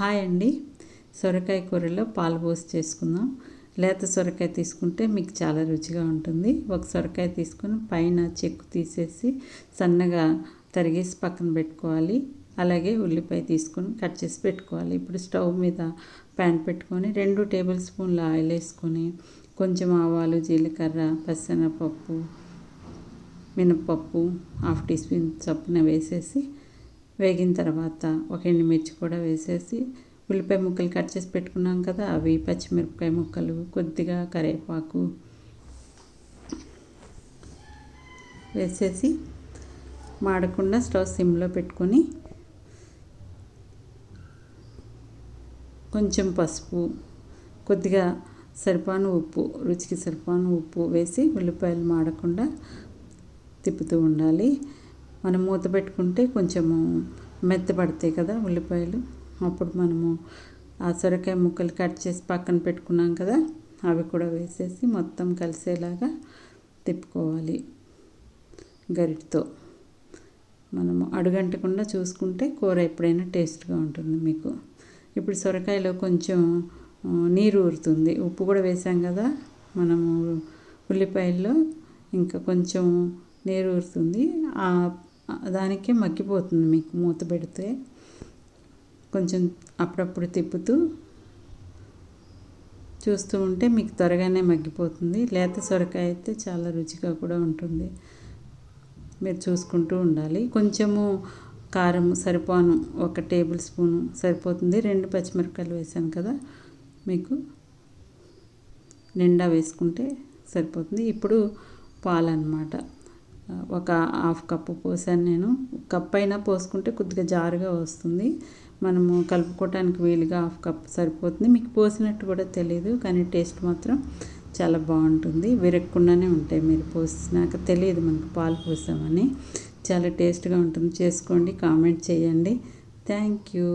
Hi అండి. సొరకాయ కూరలో పాలు పోసి చేసుకుందాం. లేత సొరకాయ తీసుకుంటే మీకు చాలా రుచిగా ఉంటుంది. ఒక సొరకాయ తీసుకొని పైన చెక్కు తీసేసి సన్నగా తరిగేసి పక్కన పెట్టుకోవాలి. అలాగే ఉల్లిపాయ తీసుకొని కట్ చేసి పెట్టుకోవాలి. ఇప్పుడు స్టవ్ మీద ప్యాన్ పెట్టుకొని 2 టేబుల్ స్పూన్ల ఆయిల్ వేసుకొని కొంచెం ఆవాలు, జీలకర్ర, పచ్చెనగపప్పు, మినపప్పు 1/2 టీ స్పూన్ చొప్పున వేసేసి వేగిన తర్వాత ఒక ఎండుమిర్చి కూడా వేసేసి ఉల్లిపాయ ముక్కలు కట్ చేసి పెట్టుకున్నాం కదా, అవి పచ్చిమిరపకాయ ముక్కలు, కొద్దిగా కరివేపాకు వేసేసి మాడకుండా స్టవ్ సిమ్లో పెట్టుకొని కొంచెం పసుపు, కొద్దిగా సరిపాను ఉప్పు, రుచికి సరిపాను ఉప్పు వేసి ఉల్లిపాయలు మాడకుండా తిప్పుతూ ఉండాలి. మనం మూత పెట్టుకుంటే కొంచెము మెత్తపడతాయి కదా ఉల్లిపాయలు. అప్పుడు మనము ఆ సొరకాయ ముక్కలు కట్ చేసి పక్కన పెట్టుకున్నాం కదా, అవి కూడా వేసేసి మొత్తం కలిసేలాగా తిప్పుకోవాలి. గరిటతో మనము అడుగంటకుండా చూసుకుంటే కూర ఎప్పుడైనా టేస్ట్గా ఉంటుంది మీకు. ఇప్పుడు సొరకాయలో కొంచెం నీరు ఊరుతుంది. ఉప్పు కూడా వేసాం కదా మనము ఉల్లిపాయల్లో, ఇంకా కొంచెం నీరు ఊరుతుంది. దానికే మగ్గిపోతుంది మీకు మూత పెడితే. కొంచెం అప్పుడప్పుడు తిప్పుతూ చూస్తూ ఉంటే మీకు త్వరగానే మగ్గిపోతుంది. లేత సొరకాయ అయితే చాలా రుచిగా కూడా ఉంటుంది. మీరు చూసుకుంటూ ఉండాలి. కొంచెము కారం సరిపోను 1 టేబుల్ స్పూను సరిపోతుంది. 2 పచ్చిమిరపకాయలు వేసాను కదా, మీకు నిండా వేసుకుంటే సరిపోతుంది. ఇప్పుడు పాలు అన్నమాట. ఒక 1/2 కప్పు పోసాను నేను. కప్ అయినా పోసుకుంటే కొద్దిగా జారుగా వస్తుంది. మనము కలుపుకోవటానికి వీలుగా 1/2 కప్పు సరిపోతుంది. మీకు పోసినట్టు కూడా తెలియదు, కానీ టేస్ట్ మాత్రం చాలా బాగుంటుంది. విరగకుండానే ఉంటాయి. మీరు పోసినాక తెలియదు మనకు పాలు పోసామని. చాలా టేస్ట్గా ఉంటుంది. చేసుకోండి, కామెంట్ చేయండి. Thank you.